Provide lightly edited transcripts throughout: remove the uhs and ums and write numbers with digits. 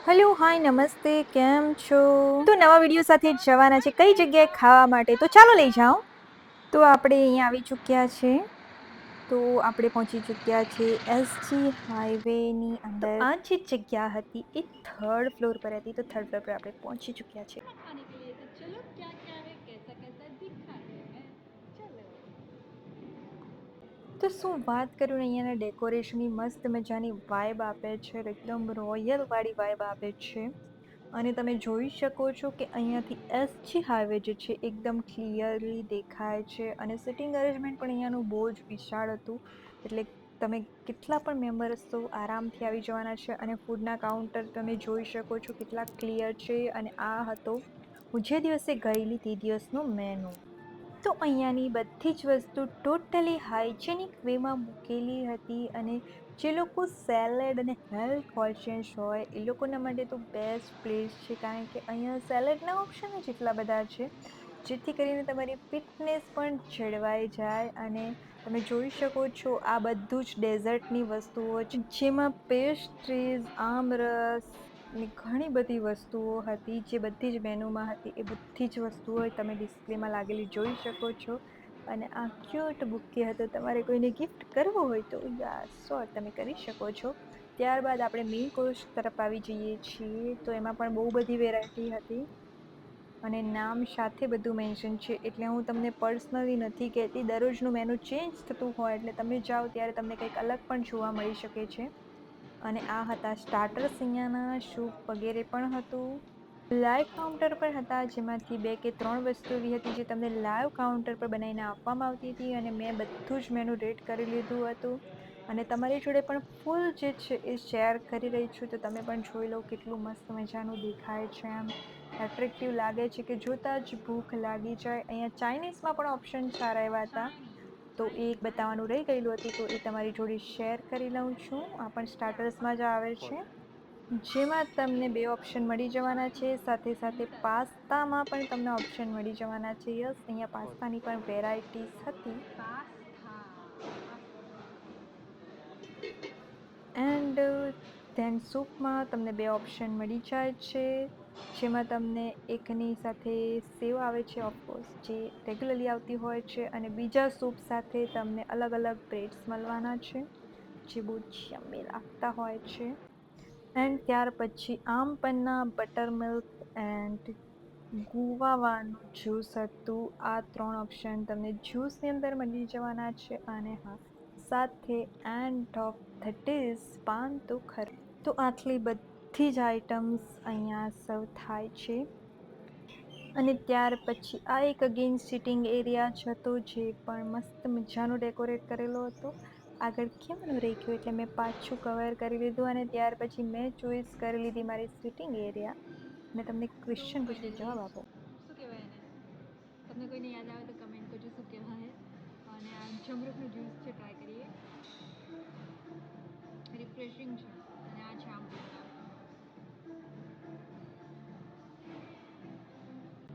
Hello hi નમસ્તે કેમ છો? તો નવા વિડીયો સાથે જવાના છે કઈ જગ્યાએ ખાવા માટે, તો ચાલો લઈ જાઓ. તો આપણે અહીંયા આવી ચૂક્યા છે. તો આપણે પહોંચી ચૂક્યા છે એસજી હાઈવેની અંદર. આ જે જગ્યા હતી એ થર્ડ ફ્લોર પર હતી, તો થર્ડ ફ્લોર પર આપણે પહોંચી ચૂક્યા છે. खाने के लिए तो चलो क्या क्या है कैसा कैसा दिखाते हैं चलो તો શું વાત કરું ને, અહીંયાના ડેકોરેશનની મસ્ત મજાની વાઇબ આપે છે, એકદમ રોયલ વાળી વાઇબ આપે છે. અને તમે જોઈ શકો છો કે અહીંયાથી એસજી હાઈવે જે છે એકદમ ક્લિયરલી દેખાય છે. અને સિટિંગ અરેન્જમેન્ટ પણ અહીંયાનું બહુ જ વિશાળ હતું, એટલે તમે કેટલા પણ મેમ્બર્સ તો આરામથી આવી જવાના છે. અને ફૂડના કાઉન્ટર તમે જોઈ શકો છો કેટલા ક્લિયર છે. અને આ હતો હું જે દિવસે ગયેલી તે દિવસનો મેનુ. તો અહીંયાની બધી જ વસ્તુ ટોટલી હાઇજેનિક વેમાં મૂકેલી હતી. અને જે લોકો સેલેડ અને હેલ્થ કોન્શિયસ હોય એ લોકોના માટે તો બેસ્ટ પ્લેસ છે, કારણ કે અહીંયા સેલેડના ઓપ્શન જ એટલા બધા છે, જેથી કરીને તમારી ફિટનેસ પણ જળવાઈ જાય. અને તમે જોઈ શકો છો આ બધું જ ડેઝર્ટની વસ્તુઓ છે, જેમાં પેસ્ટ્રીઝ, આમરસ ને ઘણી બધી વસ્તુઓ હતી, જે બધી જ મેનુમાં હતી. એ બધી જ વસ્તુઓ તમે ડિસ્પ્લેમાં લાગેલી જોઈ શકો છો. અને આ ક્યુટ બુકે હતો, તમારે કોઈને ગિફ્ટ કરવો હોય તો શ્યોર તમે કરી શકો છો. ત્યારબાદ આપણે મેઇન કોર્સ તરફ આવી જઈએ છીએ, તો એમાં પણ બહુ બધી વેરાયટી હતી અને નામ સાથે બધું મેન્શન છે, એટલે હું તમને પર્સનલી નથી કહેતી. દરરોજનું મેનુ ચેન્જ થતું હોય, એટલે તમે જાઓ ત્યારે તમને કંઈક અલગ પણ જોવા મળી શકે છે. અને આ હતા સ્ટાર્ટર્સ, અહીંયાના સૂપ વગેરે પણ હતું. લાઈવ કાઉન્ટર પર હતા, જેમાંથી 2 કે 3 વસ્તુ એવી હતી જે તમને લાઈવ કાઉન્ટર પર બનાવીને આપવામાં આવતી હતી. અને મેં બધું જ મેનુ રેડ કરી લીધું હતું અને તમારી જોડે પણ ફૂલ જે છે એ શેર કરી રહી છું. તો તમે પણ જોઈ લો કેટલું મસ્ત મજાનું દેખાય છે, એમ એટ્રેક્ટિવ લાગે છે કે જોતા જ ભૂખ લાગી જાય. અહીંયા ચાઇનીઝમાં પણ ઓપ્શન સારા એવા હતા, તો એ એક બતાવવાનું રહી ગયેલું હતું, તો એ તમારી જોડે શેર કરી લઉં છું. આ પણ સ્ટાર્ટર્સમાં જ આવે છે, જેમાં તમને 2 ઓપ્શન મળી જવાના છે. સાથે સાથે પાસ્તામાં પણ તમને ઓપ્શન મળી જવાના છે. યસ, અહીંયા પાસ્તાની પણ વેરાયટીઝ હતી. पास्ता એન્ડ ધેન સૂપમાં તમને 2 ઓપ્શન મળી જાય છે, જેમાં તમને એકની સાથે સેવ આવે છે, ઓફકોર્સ જે રેગ્યુલરલી આવતી હોય છે, અને બીજા સૂપ સાથે તમને અલગ અલગ બ્રેડ્સ મળવાના છે, જે બહુ યમ્મી લાગતા હોય છે. એન્ડ ત્યાર પછી આમ પન્ના, બટર મિલ્ક એન્ડ ગુવાવાનું જ્યુસ હતું. આ 3 ઓપ્શન તમને જ્યુસની અંદર મળી જવાના છે. અને હા, સાથે એન્ડ ઓફ ધ ડિશ પાન તો ખર. તો આટલી બધી જ આઇટમ્સ અહીંયા સર્વ થાય છે. અને ત્યાર પછી આ એક અગેન સિટિંગ એરિયા જ હતો, જે પણ મસ્ત મજાનો ડેકોરેટ કરેલો હતો. આગળ કહેવાનું રહી ગયું એટલે મેં પાછું કવર કરી લીધું. અને ત્યાર પછી મેં ચોઈસ કરી લીધી મારી સિટિંગ એરિયા. મેં તમને ક્વેશ્ચન પૂછ્યું, જવાબ આપો. શું કહેવાય એને તમને કોઈને યાદ આવે તો કમેન્ટ કરજો શું કહેવાય. અને આ જમરૂખનું જ્યુસ છે, ટ્રાય કરીએ. રિફ્રેશિંગ છે. અને આ છે આમ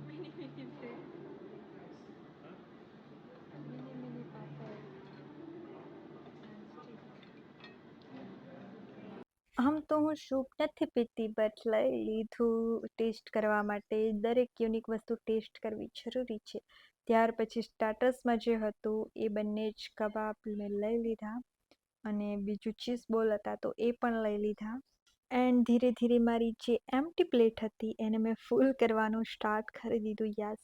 મિની મિની છે મિની મિની પાપડ આમ તો હું સૂપ નથી પીતી, બટ લઈ લીધું ટેસ્ટ કરવા માટે. દરેક યુનિક વસ્તુ ટેસ્ટ કરવી જરૂરી છે. ત્યાર પછી સ્ટાર્ટર્સમાં જે હતું એ બંને જ કબાબ મેં લઈ લીધા, અને બીજું ચીઝ બોલ હતા તો એ પણ લઈ લીધા. એન્ડ ધીરે ધીરે મારી જે એમ્પ્ટી પ્લેટ હતી એને મેં ફૂલ કરવાનું સ્ટાર્ટ કરી દીધું. યસ,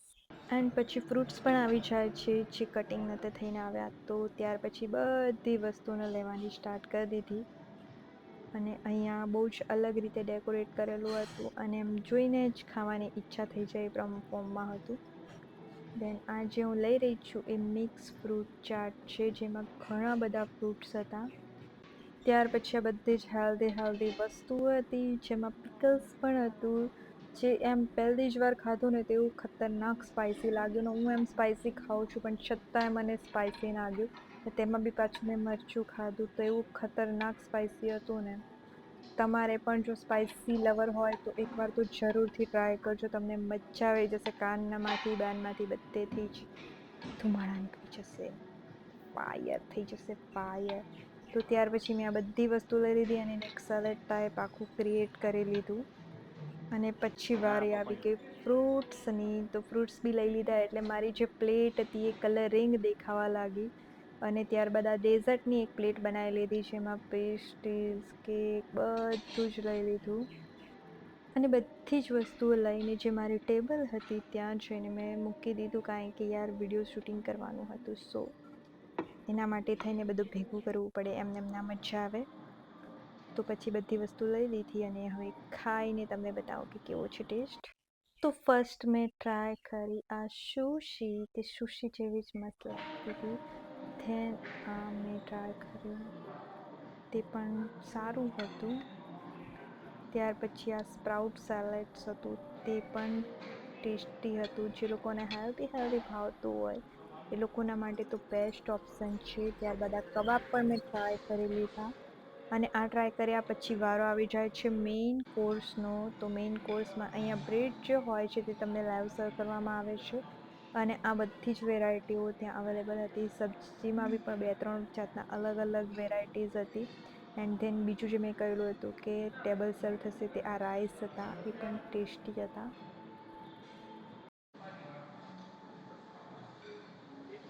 એન્ડ પછી ફ્રૂટ્સ પણ આવી જાય છે, જે કટિંગ નથી થઈને આવ્યા. તો ત્યાર પછી બધી વસ્તુને લેવાની સ્ટાર્ટ કરી દીધી. અને અહીંયા બહુ જ અલગ રીતે ડેકોરેટ કરેલું હતું, અને એમ જોઈને જ ખાવાની ઈચ્છા થઈ જાય એ ફોર્મમાં હતું. દેન આ જે હું લઈ રહી છું એ મિક્સ ફ્રૂટ ચાટ છે, જેમાં ઘણા બધા ફ્રૂટ્સ હતા. ત્યાર પછી આ બધી જ હેલ્ધી વસ્તુઓ હતી, જેમાં પિકલ્સ પણ હતું, જે એમ પહેલી જ વાર ખાધું ને તો એવું ખતરનાક સ્પાઇસી લાગ્યું. ને હું એમ સ્પાઇસી ખાઉં છું, પણ છતાંય મને સ્પાઇસી લાગ્યું. તેમાં બી પાછું મેં મરચું ખાધું, તો એવું ખતરનાક સ્પાઇસી હતું ને. તમારે પણ જો સ્પાઇસી લવર હોય તો એકવાર તો જરૂરથી ટ્રાય કરજો, તમને મજા આવી જશે. કાનમાંથી બાનમાંથી બધેથી જ ધુમાડા નીકળી જશે, ફાયર થઈ જશે, ફાયર. તો ત્યાર પછી મેં આ બધી વસ્તુ લઈ લીધી અને એને એક સલાડ ટાઈપ આખું ક્રિએટ કરી લીધું. અને પછી વારી આવી ગઈ ફ્રૂટ્સની, તો ફ્રૂટ્સ બી લઈ લીધા એટલે મારી જે પ્લેટ હતી એ કલરિંગ દેખાવા લાગી. અને ત્યારબાદ આ ડેઝર્ટની એક પ્લેટ બનાવી લીધી, જેમાં પેસ્ટ્રીઝ, કેક બધું જ લઈ લીધું. અને બધી જ વસ્તુઓ લઈને જે મારી ટેબલ હતી ત્યાં જઈને મેં મૂકી દીધું, કારણ કે યાર વિડીયો શૂટિંગ કરવાનું હતું. સો એના માટે થઈને બધું ભેગું કરવું પડે, એમને ના મજા આવે. તો પછી બધી વસ્તુ લઈ લીધી અને હવે ખાઈને તમને બતાવો કે કેવો છે ટેસ્ટ. તો ફર્સ્ટ મેં ટ્રાય કરી આ સુશી, તે સુશી જેવી જ મસ્ત લાગતી હતી. ધેન આ મેં ટ્રાય કર્યું, તે પણ સારું હતું. ત્યાર પછી આ સ્પ્રાઉટ સેલેડ્સ હતું, તે પણ ટેસ્ટી હતું. જે લોકોને હેલ્ધી ભાવતું હોય એ લોકોના માટે તો બેસ્ટ ઓપ્શન છે. ત્યારબાદ આ કબાબ પણ મેં ટ્રાય કરી લીધા. અને આ ટ્રાય કર્યા પછી વારો આવી જાય છે મેઇન કોર્સનો. તો મેઇન કોર્સમાં અહીંયા બ્રેડ જે હોય છે તે તમને લાઈવ સર્વ કરવામાં આવે છે. અને આ બધી જ વેરાયટીઓ ત્યાં અવેલેબલ હતી. સબ્જીમાં બી પણ 2-3 જાતના અલગ અલગ વેરાયટીઝ હતી. એન્ડ ધેન બીજું જે મેં કહેલું હતું કે ટેબલ સર્વ થશે, તે આ રાઈસ હતા, એ પણ ટેસ્ટી હતા.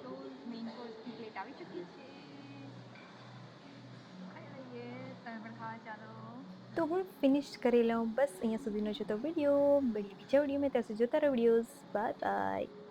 તો મેઇન કોર્સની પ્લેટ આવી ચૂકી છે, ખાઈ લઈએ. તમે પણ ખાવા ચાલો. તો હું ફિનિશ કરી લઉં. બસ અહીંયા સુધીનો છે તો વિડીયો. બીજા વિડીયોમાં ત્યાં સુધી જોતા રહો વિડીયોઝ. Bye bye.